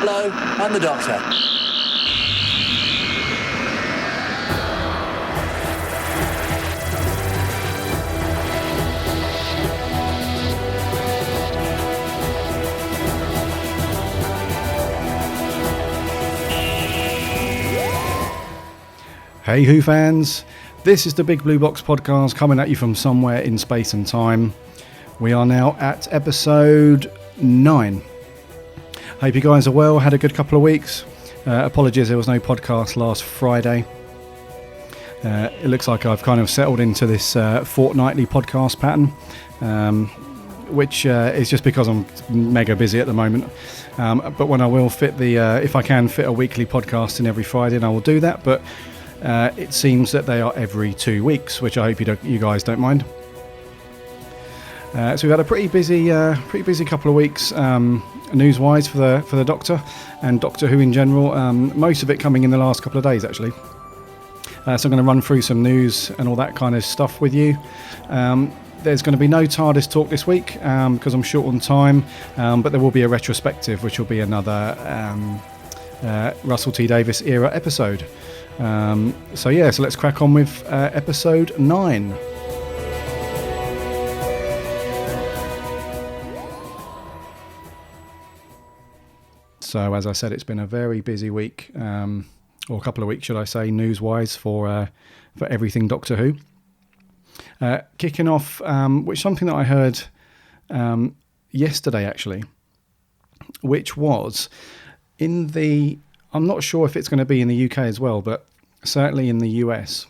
Flo and the Doctor. Hey Who fans, this is the Big Blue Box podcast coming at you from somewhere in space and time. We are now at episode 9. Hope you guys are well, had a good couple of weeks. Apologies there was no podcast last Friday. It looks like I've kind of settled into this fortnightly podcast pattern, which is just because I'm mega busy at the moment. But when I will fit if I can fit a weekly podcast in every Friday, then I will do that. But it seems that they are every 2 weeks, which I hope you guys don't mind. So we've had a pretty busy couple of weeks news-wise for the Doctor and Doctor Who in general. Most of it coming in the last couple of days, actually. So I'm going to run through some news and all that kind of stuff with you. There's going to be no TARDIS talk this week because I'm short on time, but there will be a retrospective, which will be another Russell T Davies era episode. So let's crack on with episode 9. So as I said, it's been a very busy week, or a couple of weeks, should I say, news-wise for everything Doctor Who. Kicking off, which something that I heard yesterday actually, which was I'm not sure if it's going to be in the UK as well, but certainly in the US.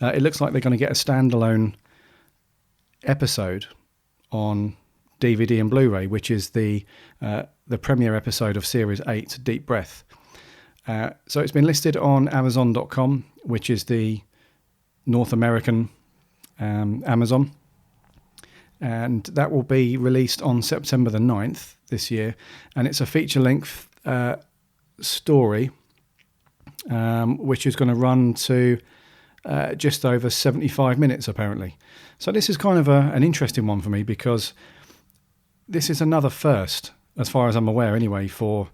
It looks like they're going to get a standalone episode on DVD and Blu-ray, which is the premiere episode of Series 8, Deep Breath. So it's been listed on Amazon.com, which is the North American Amazon. And that will be released on September the 9th this year. And it's a feature-length story, which is going to run to just over 75 minutes apparently. So this is kind of an interesting one for me, because this is another first, as far as I'm aware anyway, for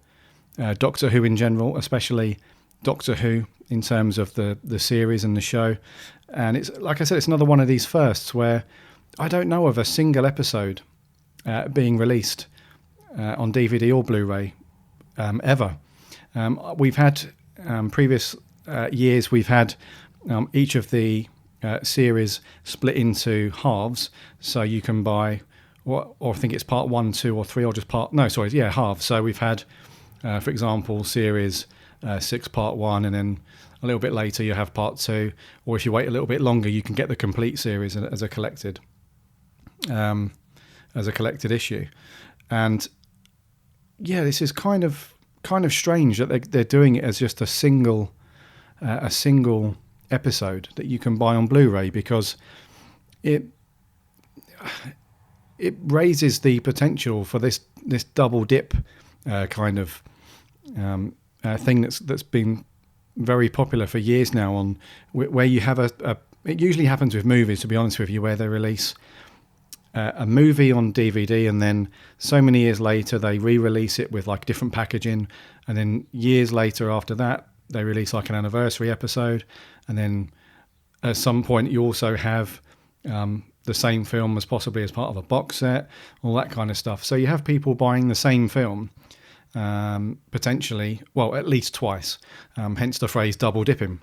Doctor Who in general, especially Doctor Who in terms of the series and the show. And it's, like I said, it's another one of these firsts where I don't know of a single episode being released on DVD or Blu-ray ever. We've had previous years, we've had each of the series split into halves, so you can buy, or I think it's part 1, 2 or 3, or just halves. So we've had, for example, series 6 part 1, and then a little bit later you have part 2, or if you wait a little bit longer you can get the complete series as a collected issue. And yeah, this is kind of strange that they're doing it as just a single episode that you can buy on Blu-ray, because it raises the potential for this double dip kind of thing that's been very popular for years now, on where you have it usually happens with movies, to be honest with you, where they release a movie on DVD, and then so many years later they re-release it with like different packaging, and then years later after that they release like an anniversary episode, and then at some point you also have the same film as possibly as part of a box set, all that kind of stuff. So you have people buying the same film potentially, well, at least twice, hence the phrase double dipping.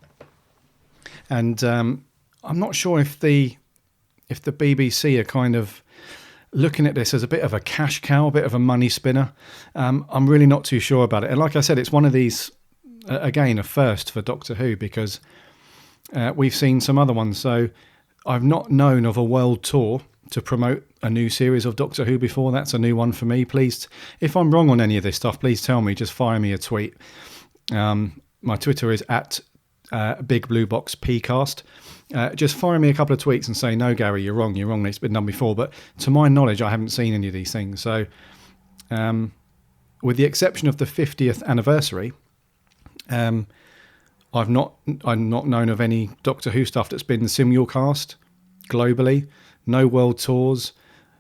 And I'm not sure if the BBC are kind of looking at this as a bit of a cash cow, a bit of a money spinner. I'm really not too sure about it. And like I said, it's one of these, again, a first for Doctor Who, because we've seen some other ones. So I've not known of a world tour to promote a new series of Doctor Who before. That's a new one for me. Please, if I'm wrong on any of this stuff, please tell me. Just fire me a tweet. My Twitter is at Big Blue Box PCast. Just fire me a couple of tweets and say, no, Gary, you're wrong. It's been done before. But to my knowledge, I haven't seen any of these things. So with the exception of the 50th anniversary, I'm not known of any Doctor Who stuff that's been simulcast globally. No world tours,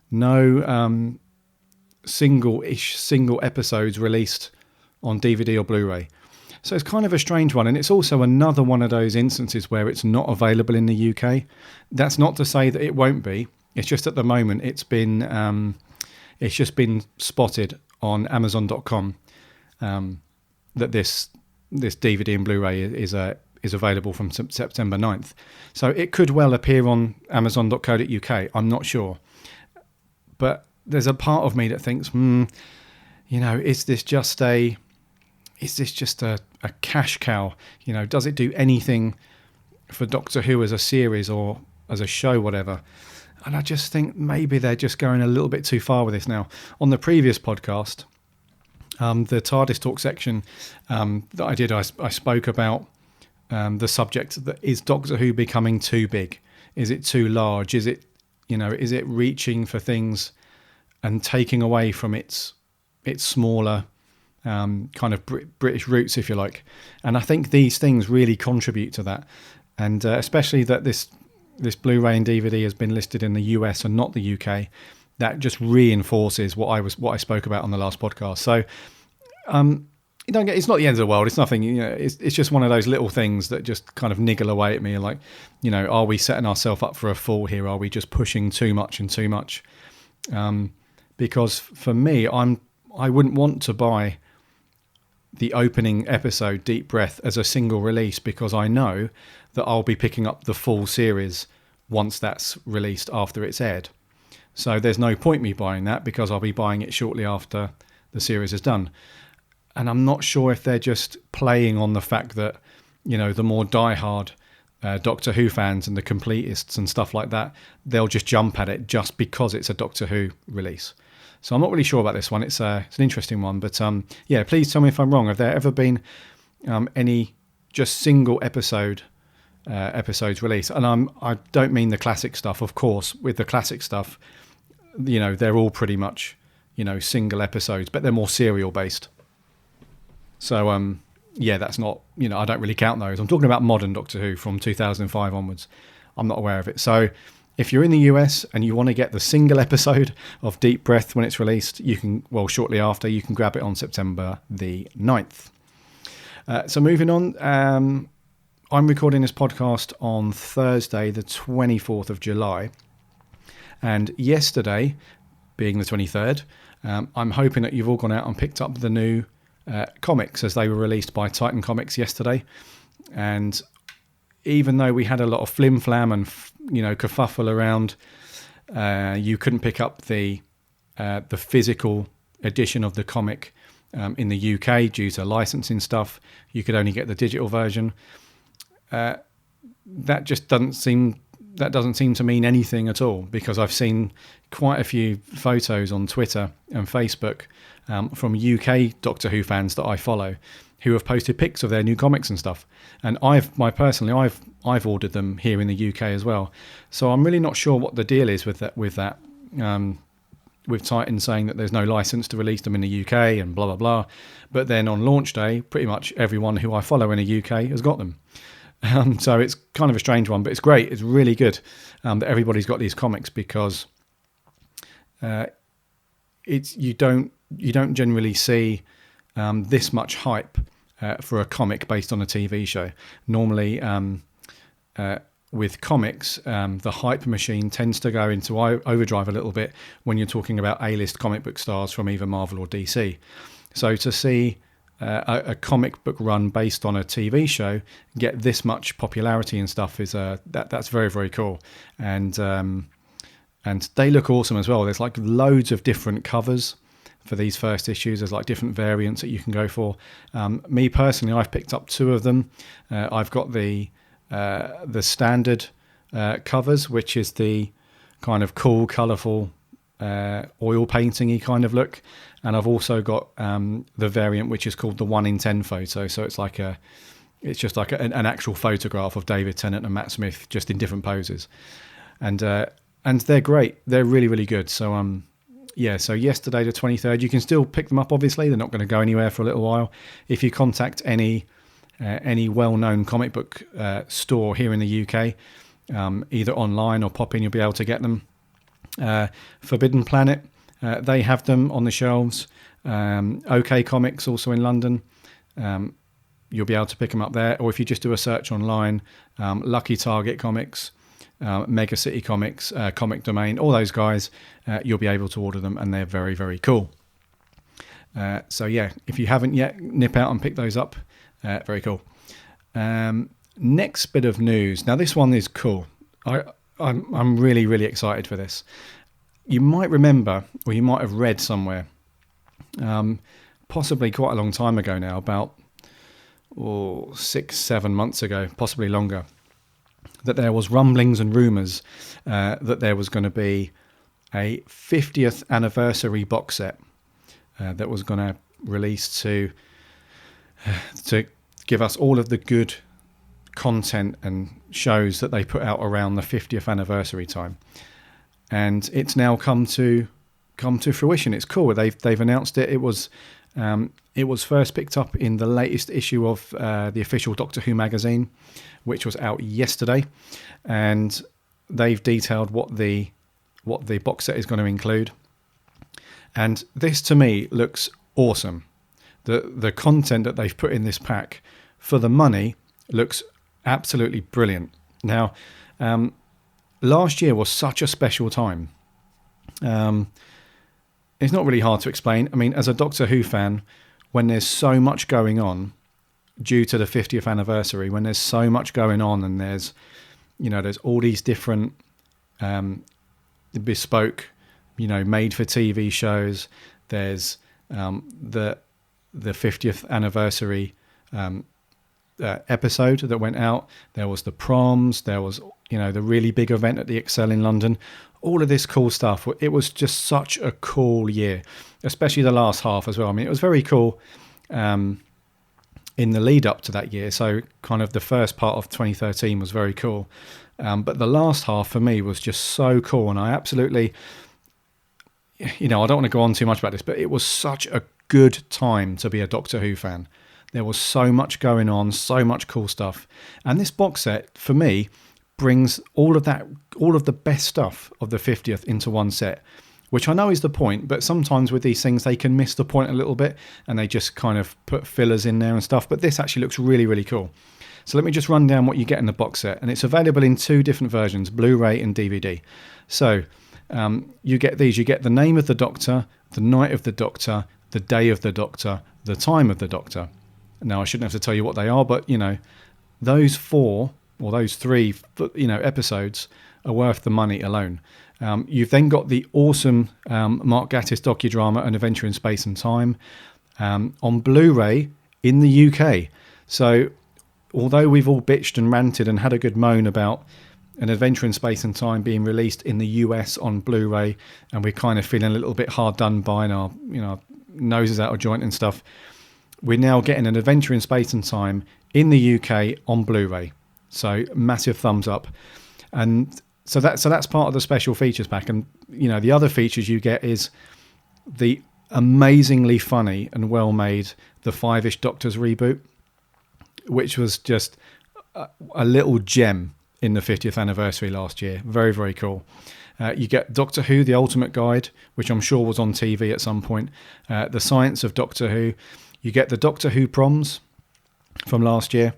no single episodes released on DVD or Blu-ray. So it's kind of a strange one, and it's also another one of those instances where it's not available in the UK. That's not to say that it won't be. It's just at the moment it's just been spotted on Amazon.com that this DVD and Blu-ray is available from September 9th. So it could well appear on Amazon.co.uk. I'm not sure, but there's a part of me that thinks, is this just a cash cow? Does it do anything for Doctor Who as a series or as a show, whatever? And I just think maybe they're just going a little bit too far with this now. On the previous podcast, the TARDIS Talk section that I did, I spoke about the subject that is Doctor Who becoming too big? Is it too large? Is it reaching for things and taking away from its smaller kind of British roots, if you like? And I think these things really contribute to that, and especially that this Blu-ray and DVD has been listed in the US and not the UK. That just reinforces what I spoke about on the last podcast. So it's not the end of the world. It's nothing. It's just one of those little things that just kind of niggle away at me. Like, are we setting ourselves up for a fall here? Are we just pushing too much and too much? Because for me, I wouldn't want to buy the opening episode, Deep Breath, as a single release, because I know that I'll be picking up the full series once that's released after it's aired. So there's no point me buying that, because I'll be buying it shortly after the series is done. And I'm not sure if they're just playing on the fact that, the more diehard Doctor Who fans and the completists and stuff like that, they'll just jump at it just because it's a Doctor Who release. So I'm not really sure about this one. It's an interesting one, but please tell me if I'm wrong. Have there ever been any just single episodes released? And I don't mean the classic stuff, of course. With the classic stuff, they're all pretty much single episodes, but they're more serial based. So that's not, I don't really count those. I'm talking about modern Doctor Who from 2005 onwards. I'm not aware of it. So if you're in the US and you want to get the single episode of Deep Breath when it's released, shortly after, you can grab it on September the 9th. So moving on, I'm recording this podcast on Thursday, the 24th of July. And yesterday, being the 23rd, I'm hoping that you've all gone out and picked up the new comics as they were released by Titan Comics yesterday. And even though we had a lot of flim-flam and kerfuffle around, you couldn't pick up the physical edition of the comic in the UK due to licensing stuff. You could only get the digital version. That doesn't seem to mean anything at all, because I've seen quite a few photos on Twitter and Facebook from UK Doctor Who fans that I follow, who have posted pics of their new comics and stuff. And I've ordered them here in the UK as well. So I'm really not sure what the deal is with that. With Titan saying that there's no license to release them in the UK and blah blah blah. But then on launch day, pretty much everyone who I follow in the UK has got them. So it's kind of a strange one, but it's great. It's really good that everybody's got these comics, because you don't generally see this much hype for a comic based on a TV show. Normally, with comics, the hype machine tends to go into overdrive a little bit when you're talking about A-list comic book stars from either Marvel or DC. So to see a comic book run based on a TV show get this much popularity and stuff is that's very, very cool. And they look awesome as well. There's like loads of different covers for these first issues. There's like different variants that you can go for. Me personally, I've picked up two of them. I've got the standard covers, which is the kind of cool, colourful oil painting-y kind of look, and I've also got the variant which is called the 1 in 10 photo. So it's like just like an actual photograph of David Tennant and Matt Smith just in different poses, and they're great. They're really, really good. So so yesterday the 23rd, you can still pick them up. Obviously, they're not going to go anywhere for a little while. If you contact any well-known comic book store here in the UK, either online or pop in, you'll be able to get them. Forbidden Planet They have them on the shelves. OK Comics, also in London. You'll be able to pick them up there. Or if you just do a search online, Lucky Target Comics, Mega City Comics, Comic Domain, all those guys, you'll be able to order them, and they're very, very cool. So yeah, if you haven't yet, nip out and pick those up. Very cool. Next bit of news. Now this one is cool. I'm really, really excited for this. You might remember, or you might have read somewhere, possibly quite a long time ago now, about 6-7 months ago, possibly longer, that there was rumblings and rumours that there was going to be a 50th anniversary box set that was going to release to give us all of the good content and shows that they put out around the 50th anniversary time. And it's now come to fruition. It's cool. They've announced it. It was first picked up in the latest issue of the official Doctor Who magazine, which was out yesterday, and they've detailed what the box set is going to include. And this to me looks awesome. The content that they've put in this pack for the money looks absolutely brilliant. Now, last year was such a special time. It's not really hard to explain. I mean, as a Doctor Who fan, when there's so much going on due to the 50th anniversary, when there's so much going on and there's all these different bespoke, made for TV shows. There's the 50th anniversary episode that went out. There was the proms. There was, the really big event at the Excel in London. All of this cool stuff. It was just such a cool year, especially the last half as well. I mean, it was very cool in the lead up to that year. So kind of the first part of 2013 was very cool. But the last half for me was just so cool. And I absolutely, I don't want to go on too much about this, but it was such a good time to be a Doctor Who fan. There was so much going on, so much cool stuff. And this box set, for me, brings all of the best stuff of the 50th into one set, which I know is the point, but sometimes with these things, they can miss the point a little bit, and they just kind of put fillers in there and stuff. But this actually looks really, really cool. So let me just run down what you get in the box set. And it's available in 2 different versions, Blu-ray and DVD. So you get these. You get the name of the Doctor, the night of the Doctor, the day of the Doctor, the time of the Doctor. Now, I shouldn't have to tell you what they are, but, those 4 or those 3, episodes are worth the money alone. You've then got the awesome Mark Gatiss docudrama, An Adventure in Space and Time, on Blu-ray in the UK. So although we've all bitched and ranted and had a good moan about An Adventure in Space and Time being released in the US on Blu-ray, and we're kind of feeling a little bit hard done by, and our noses out of joint and stuff, we're now getting An Adventure in Space and Time in the UK on Blu-ray. So massive thumbs up. And so that's part of the special features pack. And the other features you get is the amazingly funny and well made The Five-ish Doctors reboot, which was just a little gem in the 50th anniversary last year. Very, very cool. You get Doctor Who, The Ultimate Guide, which I'm sure was on TV at some point. The Science of Doctor Who. You get the Doctor Who proms from last year.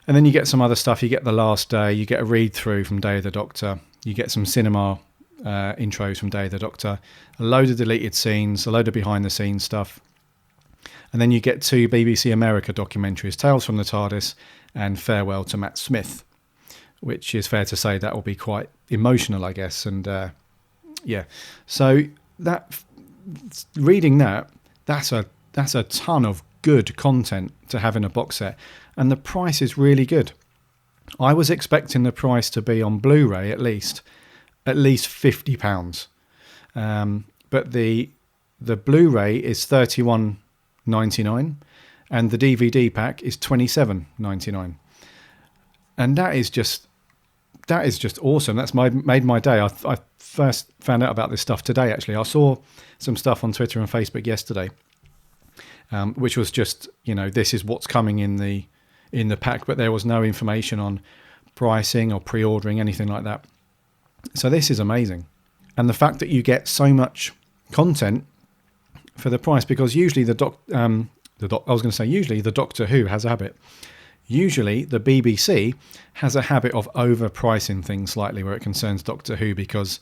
And then you get some other stuff. You get The Last Day. You get a read-through from Day of the Doctor. You get some cinema intros from Day of the Doctor. A load of deleted scenes. A load of behind-the-scenes stuff. And then you get 2 BBC America documentaries, Tales from the TARDIS and Farewell to Matt Smith, which is fair to say that will be quite emotional, I guess. And yeah, so reading that's a ton of good content to have in a box set, and the price is really good. I was expecting the price to be on Blu-ray at least £50, but the Blu-ray is $31.99 and the DVD pack is $27.99, and that is just awesome. That's made my day. I first found out about this stuff today. Actually, I saw some stuff on Twitter and Facebook yesterday, which was just, this is what's coming in the pack, but there was no information on pricing or pre-ordering, anything like that. So this is amazing. And the fact that you get so much content for the price, because usually usually the Doctor Who has a habit. Usually the BBC has a habit of overpricing things slightly where it concerns Doctor Who, because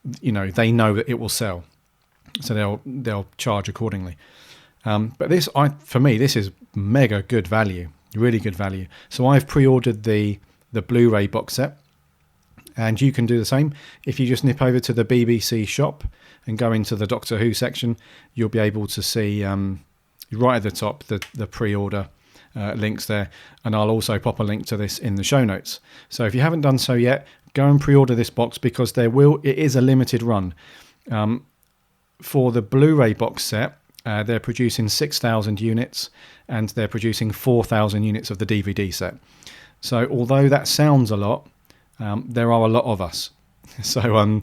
they know that it will sell, so they'll charge accordingly. But for me, this is mega good value, really good value. So I've pre-ordered the Blu-ray box set, and you can do the same. If you just nip over to the BBC shop and go into the Doctor Who section, you'll be able to see right at the top the pre-order links there, and I'll also pop a link to this in the show notes. So if you haven't done so yet, go and pre-order this box, because it is a limited run. For the Blu-ray box set, they're producing 6,000 units, and they're producing 4,000 units of the DVD set. So although that sounds a lot, there are a lot of us. So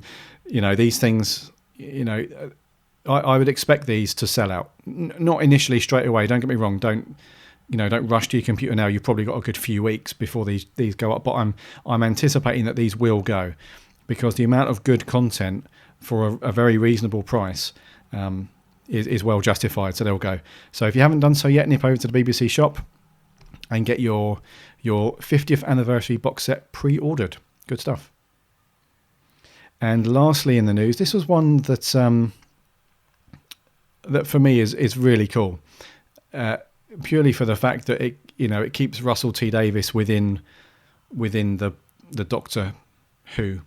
these things, I would expect these to sell out. Not initially straight away. Don't get me wrong. Don't rush to your computer now. You've probably got a good few weeks before these go up. But I'm anticipating that these will go, because the amount of good content for a very reasonable price is well justified. So they'll go. So if you haven't done so yet, nip over to the BBC shop and get your 50th anniversary box set pre-ordered. Good stuff. And lastly in the news, this was one that that for me is really cool. Purely for the fact that it keeps Russell T Davies within the Doctor Who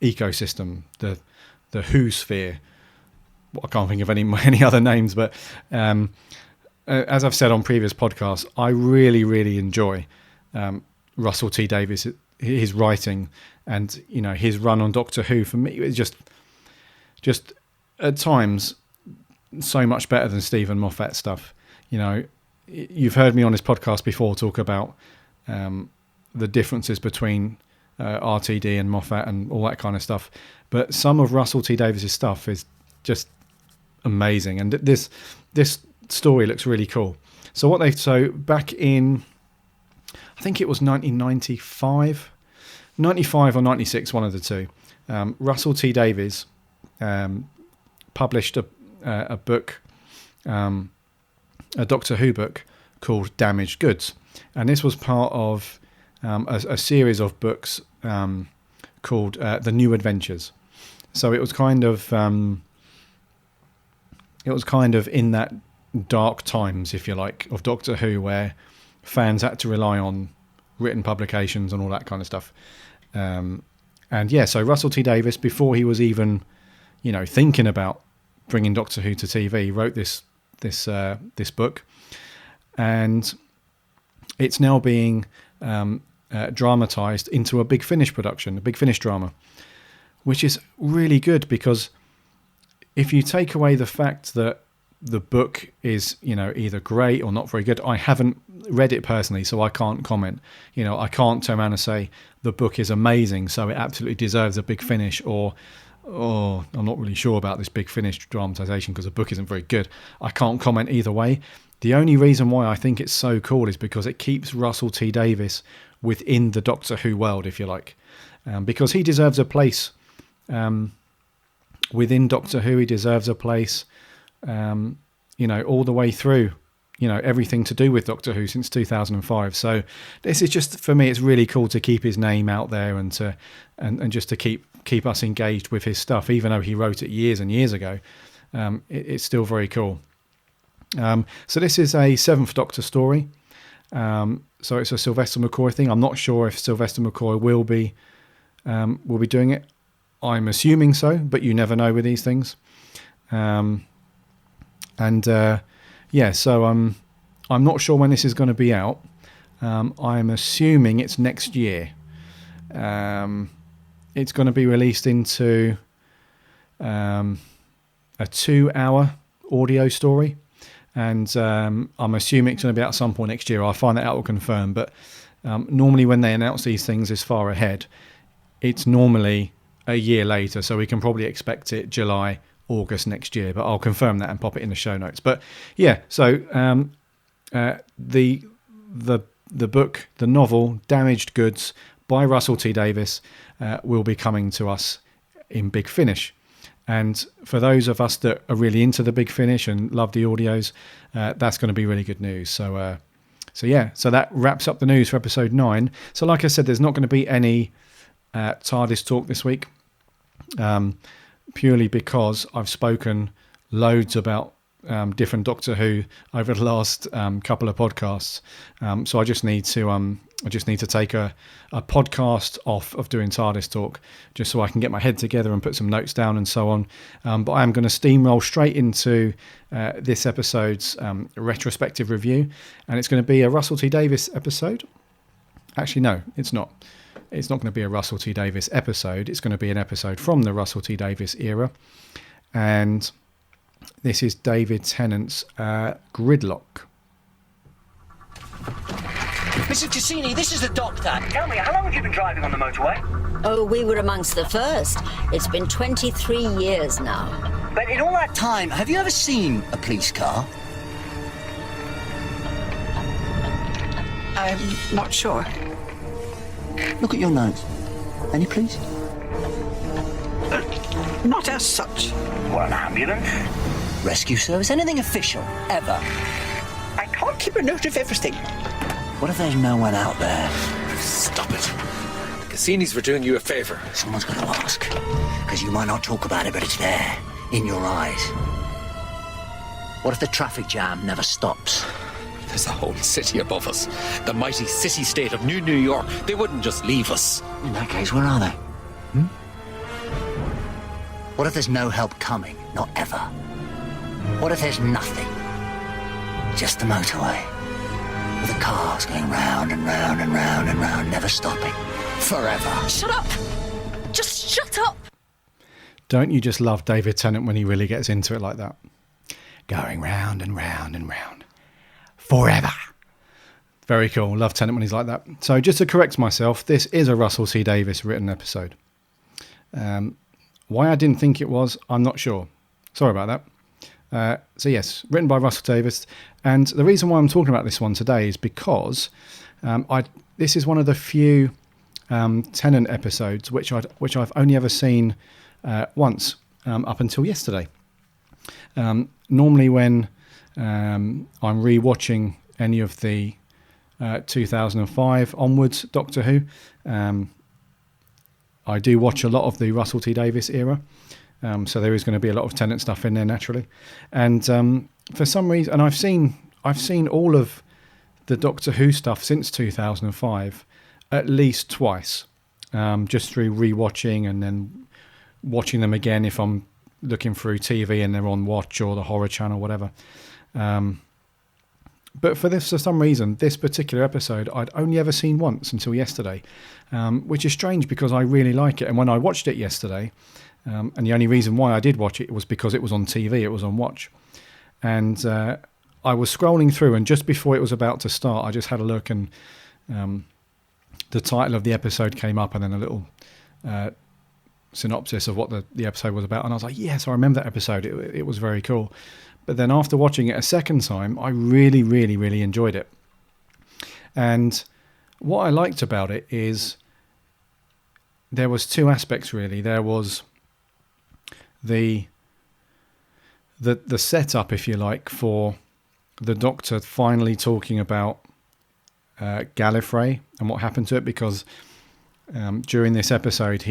ecosystem, the Who sphere. I can't think of any other names, but as I've said on previous podcasts, I really, really enjoy Russell T Davies, his writing, and his run on Doctor Who. For me, it's just at times so much better than Stephen Moffat stuff. You've heard me on this podcast before talk about the differences between RTD and Moffat and all that kind of stuff, but some of Russell T Davies' stuff is just amazing, and this story looks really cool. So back in, I think it was 1995 or 96, one of the two, Russell T Davies published a book, a Doctor Who book called Damaged Goods, and this was part of a series of books called The New Adventures. So it was kind of in that dark times, if you like, of Doctor Who, where fans had to rely on written publications and all that kind of stuff. So Russell T Davies, before he was even thinking about bringing Doctor Who to TV, wrote this book, and it's now being dramatized into a Big Finish production, a Big Finish drama, which is really good, because if you take away the fact that the book is either great or not very good, I haven't read it personally, so I can't comment. I can't turn around and say the book is amazing, so it absolutely deserves a Big Finish, or I'm not really sure about this Big Finish dramatization because the book isn't very good. I can't comment either way. The only reason why I think it's so cool is because it keeps Russell T Davies within the Doctor Who world, if you like, because he deserves a place within Doctor Who. He deserves a place, all the way through, everything to do with Doctor Who since 2005. So this is just, for me, it's really cool to keep his name out there and just to keep us engaged with his stuff, even though he wrote it years and years ago. It's still very cool. So this is a Seventh Doctor story. So it's a Sylvester McCoy thing. I'm not sure if Sylvester McCoy will be doing it. I'm assuming so, but you never know with these things. So I'm not sure when this is going to be out. I'm assuming it's next year. It's going to be released into a 2-hour audio story, and I'm assuming it's going to be out at some point next year. I'll find that out or confirm, but normally when they announce these things this far ahead, it's normally a year later, so we can probably expect it July, August next year, but I'll confirm that and pop it in the show notes. But yeah, so the book, the novel Damaged Goods by Russell T Davies will be coming to us in Big Finish. And for those of us that are really into the Big Finish and love the audios, that's going to be really good news. So that wraps up the news for episode 9. So like I said, there's not going to be any TARDIS talk this week, purely because I've spoken loads about different Doctor Who over the last couple of podcasts. So I just need to take a podcast off of doing TARDIS talk, just so I can get my head together and put some notes down and so on. But I am going to steamroll straight into this episode's retrospective review, and it's going to be a Russell T Davies episode. Actually, no, it's not. It's not going to be a Russell T Davies episode. It's going to be an episode from the Russell T Davies era, and this is David Tennant's Gridlock. Mrs. Cassini, this is the doctor. Tell me, how long have you been driving on the motorway? Oh, we were amongst the first. It's been 23 years now. But in all that time, have you ever seen a police car? I'm not sure. Look at your nose. Any police? Not as such. Well, an ambulance? Rescue service? Anything official? Ever? I can't keep a note of everything. What if there's no one out there? Stop it. The Cassinis were doing you a favour. Someone's going to ask. Because you might not talk about it, but it's there. In your eyes. What if the traffic jam never stops? There's a whole city above us. The mighty city-state of New York. They wouldn't just leave us. In that case, where are they? What if there's no help coming? Not ever. What if there's nothing? Just the motorway. With the cars going round and round and round and round, never stopping. Forever. Shut up! Just shut up! Don't you just love David Tennant when he really gets into it like that? Going round and round and round. Forever. Very cool. Love Tennant when he's like that. So just to correct myself, this is a Russell T Davies written episode. Why I didn't think it was, I'm not sure. Sorry about that. So yes, written by Russell Davies. And the reason why I'm talking about this one today is because this is one of the few Tennant episodes which I've only ever seen once up until yesterday. Normally when I'm rewatching any of the 2005 onwards Doctor Who, I do watch a lot of the Russell T Davies era. So there is going to be a lot of Tennant stuff in there naturally, and for some reason, and I've seen all of the Doctor Who stuff since 2005 at least twice, just through rewatching and then watching them again if I'm looking through TV and they're on Watch or the Horror Channel, whatever. But for some reason, this particular episode I'd only ever seen once until yesterday, which is strange because I really like it. And when I watched it yesterday. And the only reason why I did watch it was because it was on TV, it was on Watch. And I was scrolling through, and just before it was about to start, I just had a look, and the title of the episode came up, and then a little synopsis of what the episode was about. And I was like, yes, I remember that episode. It was very cool. But then after watching it a second time, I really, really, really enjoyed it. And what I liked about it is there was two aspects, really. There was the setup, if you like, for the Doctor finally talking about Gallifrey and what happened to it, because during this episode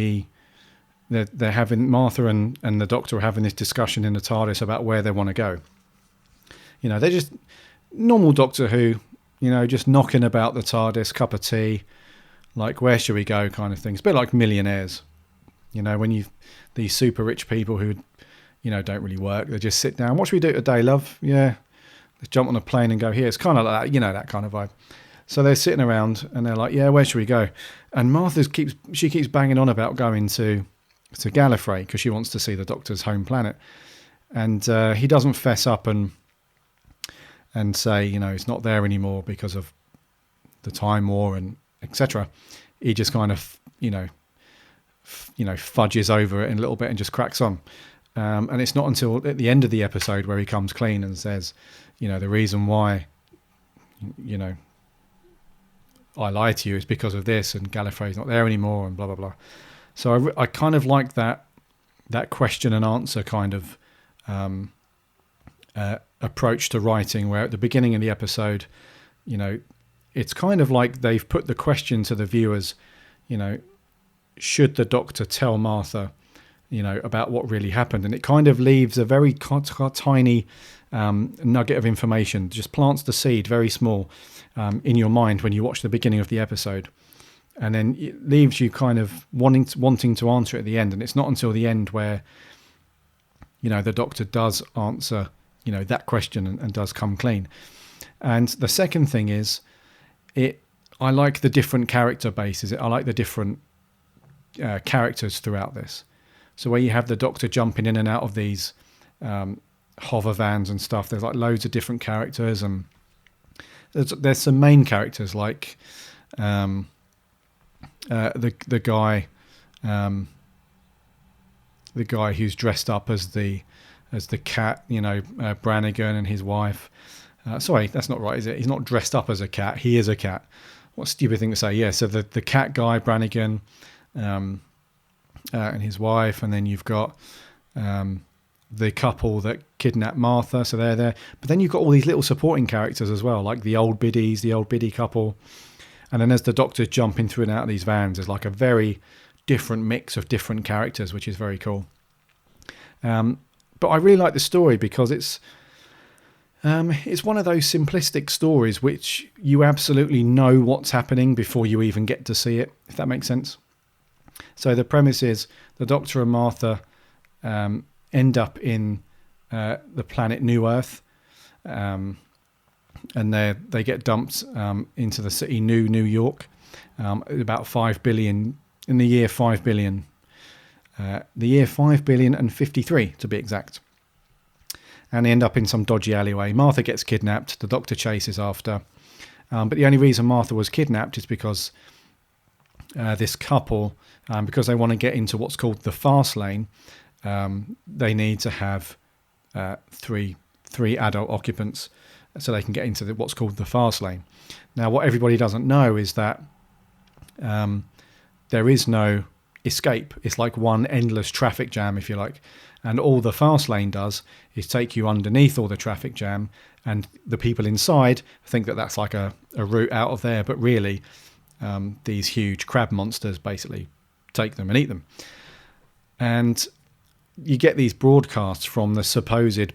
they're having Martha and the Doctor are having this discussion in the TARDIS about where they want to go. You know, they're just normal Doctor Who, you know, just knocking about the TARDIS, cup of tea, like where should we go kind of thing. It's a bit like Millionaires. You know, when these super rich people who, you know, don't really work, they just sit down. What should we do today, love? Yeah. Let's jump on a plane and go here. It's kind of like that, you know, that kind of vibe. So they're sitting around and they're like, yeah, where should we go? And Martha keeps banging on about going to Gallifrey because she wants to see the Doctor's home planet. And he doesn't fess up and say, you know, it's not there anymore because of the Time War and etc. He just kind of, you know, fudges over it in a little bit and just cracks on. And it's not until at the end of the episode where he comes clean and says, you know, the reason why, you know, I lied to you is because of this, and Gallifrey's not there anymore, and blah, blah, blah. So I kind of like that that question and answer kind of approach to writing, where at the beginning of the episode, you know, it's kind of like they've put the question to the viewers, you know, should the Doctor tell Martha, you know, about what really happened? And it kind of leaves a very tiny nugget of information, just plants the seed very small in your mind when you watch the beginning of the episode. And then it leaves you kind of wanting to answer at the end. And it's not until the end where, you know, the Doctor does answer, you know, that question and does come clean. And the second thing is, I like the different character bases. I like the different characters throughout this. So where you have the Doctor jumping in and out of these hover vans and stuff, there's like loads of different characters, and there's some main characters like the guy who's dressed up as the cat, you know, Brannigan and his wife. Sorry, that's not right, is it? He's not dressed up as a cat. He is a cat. What a stupid thing to say. Yeah, so the cat guy, Brannigan, and his wife, and then you've got the couple that kidnapped Martha, so they're there. But then you've got all these little supporting characters as well, like the old biddies, the old biddy couple. And then as the Doctor's jumping through and out of these vans, there's like a very different mix of different characters, which is very cool. But I really like the story because it's one of those simplistic stories which you absolutely know what's happening before you even get to see it, if that makes sense. So the premise is the Doctor and Martha end up in the planet New Earth, and they get dumped into the city New York, about 5 billion, in the year 5 billion. The year 5 billion and 53 to be exact. And they end up in some dodgy alleyway. Martha gets kidnapped. The Doctor chases after. But the only reason Martha was kidnapped is because this couple, because they want to get into what's called the fast lane, they need to have three adult occupants so they can get into what's called the fast lane. Now, what everybody doesn't know is that there is no escape. It's like one endless traffic jam, if you like. And all the fast lane does is take you underneath all the traffic jam, and the people inside think that that's like a route out of there, but really these huge crab monsters basically take them and eat them. And you get these broadcasts from the supposed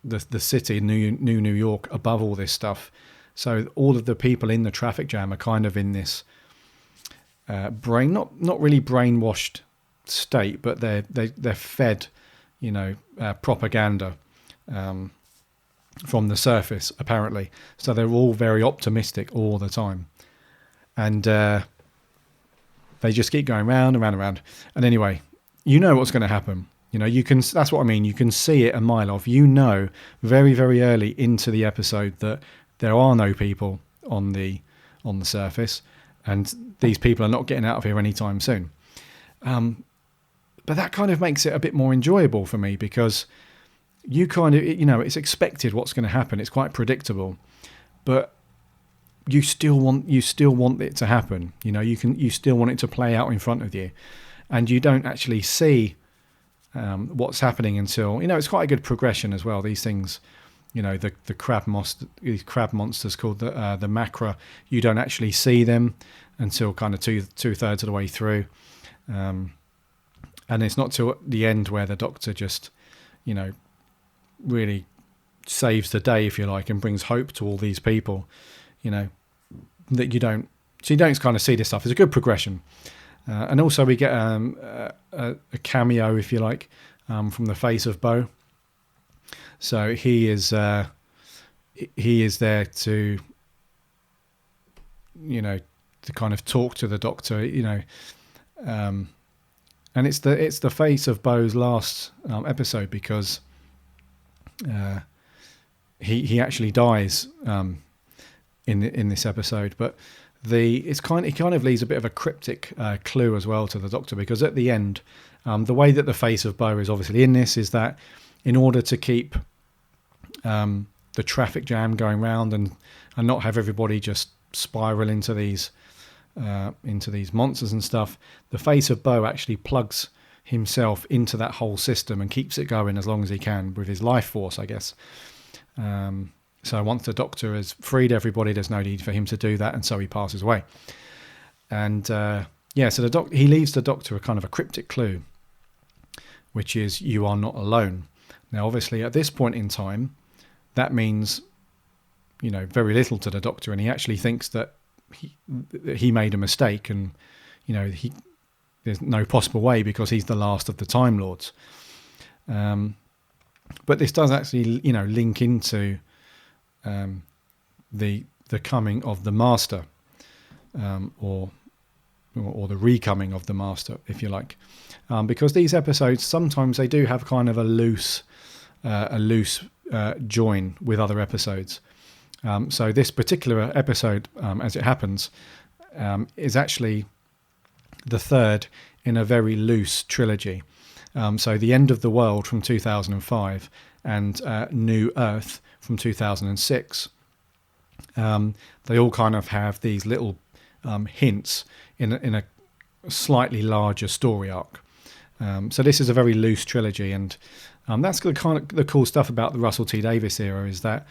the city, New York, above all this stuff. So all of the people in the traffic jam are kind of in this not really brainwashed state, but they're fed, you know, propaganda from the surface, apparently. So they're all very optimistic all the time, and they just keep going round and round and round. And anyway, you know what's going to happen. You know, you can. That's what I mean. You can see it a mile off. You know, very, very early into the episode that there are no people on the surface, and these people are not getting out of here anytime soon. But that kind of makes it a bit more enjoyable for me, because you kind of, you know, it's expected what's going to happen. It's quite predictable, but you still want it to happen. You know, you still want it to play out in front of you, and you don't actually see what's happening until, you know, it's quite a good progression as well. These things, you know, the crab these crab monsters called the macra, you don't actually see them until kind of two-thirds of the way through, and it's not till the end where the Doctor just, you know, really saves the day, if you like, and brings hope to all these people, you know, that you don't kind of see this stuff. It's a good progression. And also we get a cameo, if you like, from the face of Bo. So he is there to, you know, to kind of talk to the Doctor, you know, and it's the face of Bo's last episode, because he actually dies in this episode, but it kind of leaves a bit of a cryptic clue as well to the Doctor, because at the end, the way that the face of Bo is obviously in this is that in order to keep the traffic jam going round and not have everybody just spiral into these into these monsters and stuff, the face of Bo actually plugs himself into that whole system and keeps it going as long as he can with his life force, I guess. So once the Doctor has freed everybody, there's no need for him to do that, and so he passes away. And so he leaves the Doctor a kind of a cryptic clue, which is, you are not alone. Now, obviously, at this point in time, that means, very little to the Doctor, and he actually thinks that he made a mistake, and there's no possible way because he's the last of the Time Lords. But this does actually, link into the coming of the Master, or the recoming of the Master, if you like, because these episodes sometimes they do have kind of a loose join with other episodes. So this particular episode, as it happens, is actually the third in a very loose trilogy. So The End of the World from 2005 and New Earth from 2006. They all kind of have these little hints in a slightly larger story arc. So this is a very loose trilogy, and that's the cool stuff about the Russell T Davies era, is that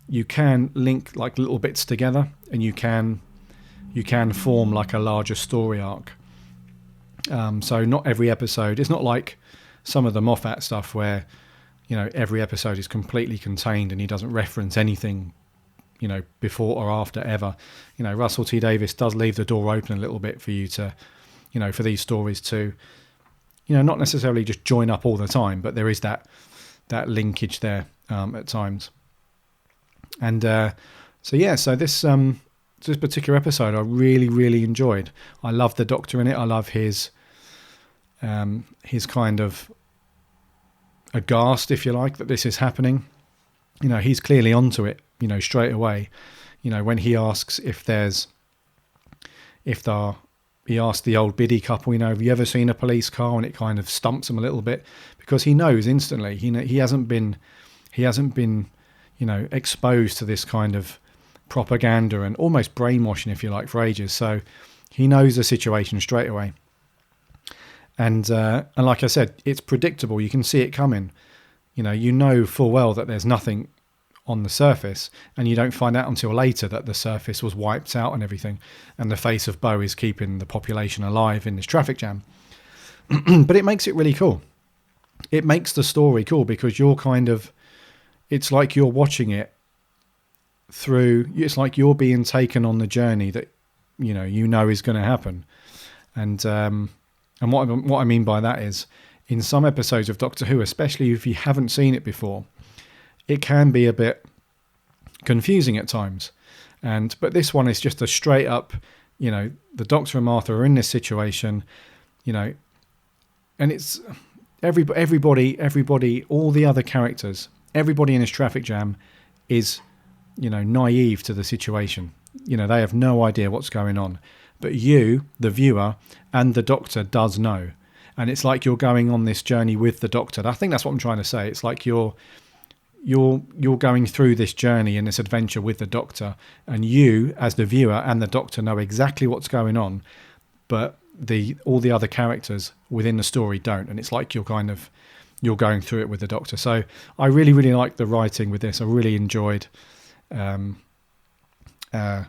you can link like little bits together, and you can form like a larger story arc. So not every episode, it's not like some of the Moffat stuff where every episode is completely contained and he doesn't reference anything before or after ever. Russell T Davies does leave the door open a little bit for you to for these stories to not necessarily just join up all the time, but there is that linkage there at times. And so this particular episode I really, really enjoyed. I love the Doctor in it. I love his kind of aghast, if you like, that this is happening. He's clearly onto it, straight away. When he asks he asked the old biddy couple, have you ever seen a police car? And it kind of stumps him a little bit, because he knows instantly. He hasn't been exposed to this kind of propaganda and almost brainwashing, if you like, for ages. So he knows the situation straight away. And like I said, it's predictable. You can see it coming. You know full well that there's nothing on the surface, and you don't find out until later that the surface was wiped out and everything, and the face of Bo is keeping the population alive in this traffic jam. But it makes it really cool. It makes the story cool, because it's like you're watching it through, it's like you're being taken on the journey that is going to happen. And what I mean by that is, in some episodes of Doctor Who, especially if you haven't seen it before, it can be a bit confusing at times. But this one is just a straight up, the Doctor and Martha are in this situation, and it's everybody, all the other characters, everybody in this traffic jam is, naive to the situation. They have no idea what's going on. But you, the viewer, and the Doctor does know. And it's like you're going on this journey with the Doctor. I think that's what I'm trying to say. It's like you're going through this journey and this adventure with the Doctor, and you, as the viewer and the Doctor, know exactly what's going on, but all the other characters within the story don't. And it's like you're going through it with the Doctor. So I really, really like the writing with this. I really enjoyed how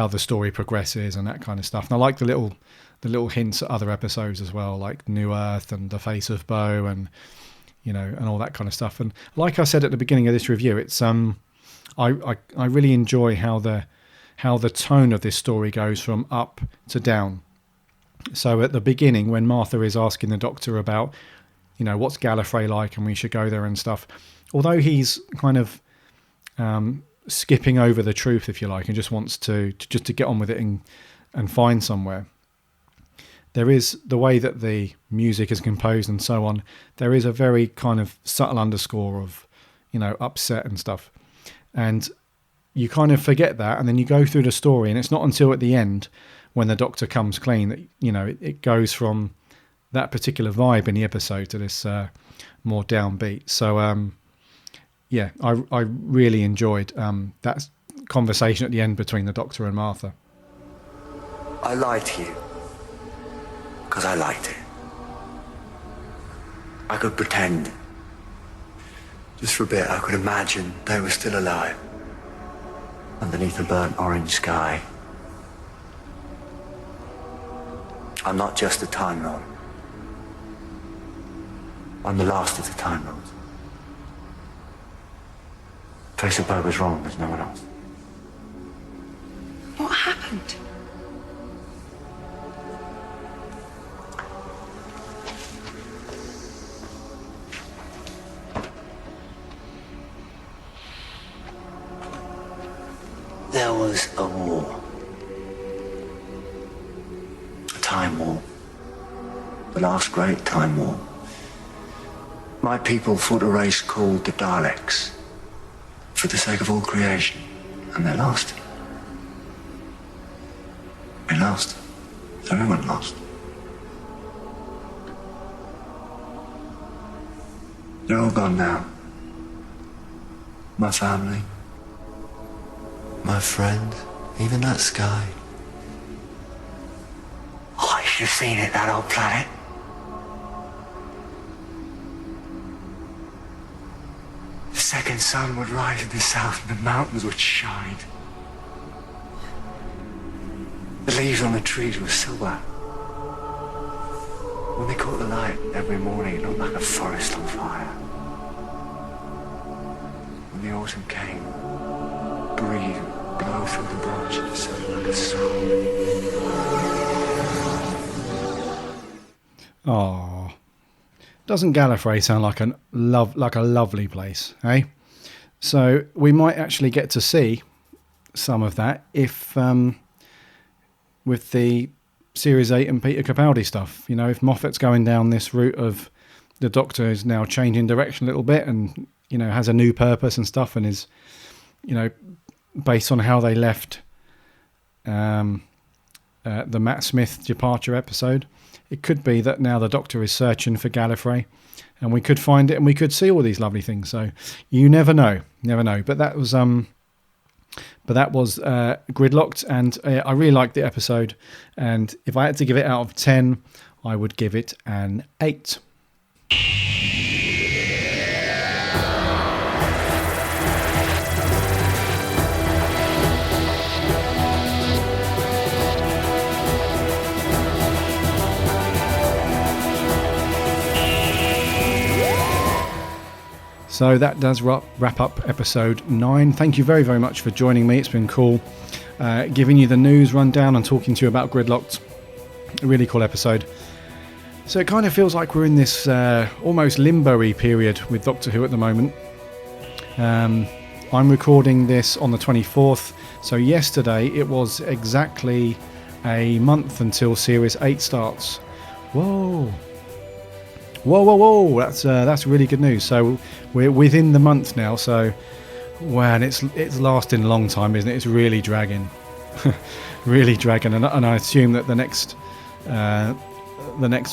the story progresses and that kind of stuff. And I like the little hints at other episodes as well, like New Earth and The Face of Bo, and and all that kind of stuff. And like I said at the beginning of this review, it's I really enjoy how the tone of this story goes from up to down. So at the beginning, when Martha is asking the Doctor about what's Gallifrey like and we should go there and stuff, although he's kind of skipping over the truth, if you like, and just wants to get on with it and find somewhere, there is the way that the music is composed and so on. There is a very kind of subtle underscore of, upset and stuff. And you kind of forget that, and then you go through the story, and it's not until at the end when the Doctor comes clean that, it goes from that particular vibe in the episode to this more downbeat. So, I really enjoyed that conversation at the end between the Doctor and Martha. I lied to you. Because I liked it. I could pretend. Just for a bit, I could imagine they were still alive. Underneath a burnt orange sky. I'm not just a Time Lord. I'm the last of the Time Lords. Tracer Berg was wrong, there's no one else. What happened? There was a war. A time war. The last great time war. My people fought a race called the Daleks for the sake of all creation, and they lost. They lost. Everyone lost. They're all gone now. My family, my friends, even that sky. Oh, you should have seen it, that old planet. The second sun would rise in the south and the mountains would shine. The leaves on the trees were silver. When they caught the light every morning, it looked like a forest on fire. When the autumn came, the breeze would blow through the branches, it sounded like a song. Oh, doesn't Gallifrey sound like a lovely place, eh? So we might actually get to see some of that if with the Series 8 and Peter Capaldi stuff. You know, if Moffat's going down this route of the Doctor is now changing direction a little bit and, you know, has a new purpose and stuff and is, you know, based on how they left the Matt Smith departure episode, it could be that now the Doctor is searching for Gallifrey and we could find it and we could see all these lovely things. So you never know. But that was Gridlocked, and I really liked the episode, and if I had to give it out of 10, I would give it an 8. So that does wrap up episode 9. Thank you very, very much for joining me. It's been cool giving you the news rundown and talking to you about Gridlocked. A really cool episode. So it kind of feels like we're in this almost limbo-y period with Doctor Who at the moment. I'm recording this on the 24th. So yesterday it was exactly a month until Series 8 starts. Whoa, that's really good news. So we're within the month now, so wow, and it's lasting a long time, isn't it? It's really dragging. And I assume that the next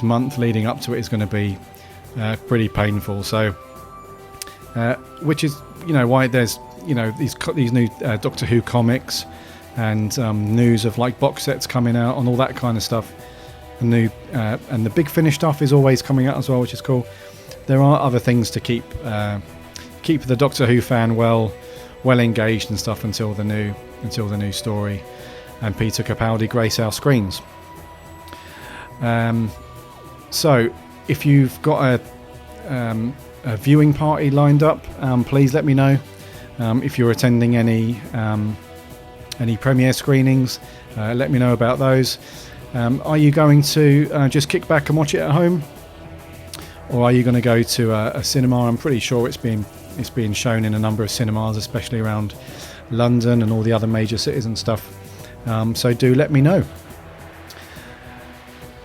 month leading up to it is going to be pretty painful, so which is, you know, why there's, you know, these new Doctor Who comics and news of like box sets coming out and all that kind of stuff. And the Big Finish stuff is always coming out as well, which is cool. There are other things to keep the Doctor Who fan well engaged and stuff until the new story and Peter Capaldi grace our screens. So if you've got a viewing party lined up, please let me know. If you're attending any premiere screenings, let me know about those. Are you going to just kick back and watch it at home, or are you going to go to a cinema? I'm pretty sure it's being shown in a number of cinemas, especially around London and all the other major cities and stuff. So do let me know.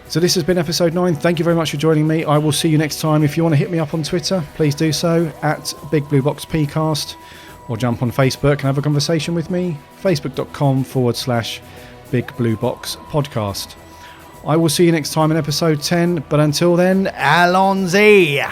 So this has been episode 9. Thank you very much for joining me. I will see you next time. If you want to hit me up on Twitter, please do so at Big Blue Box PCast, or jump on Facebook and have a conversation with me. Facebook.com/Big Blue Box Podcast. I will see you next time in episode 10, but until then, Allons-y!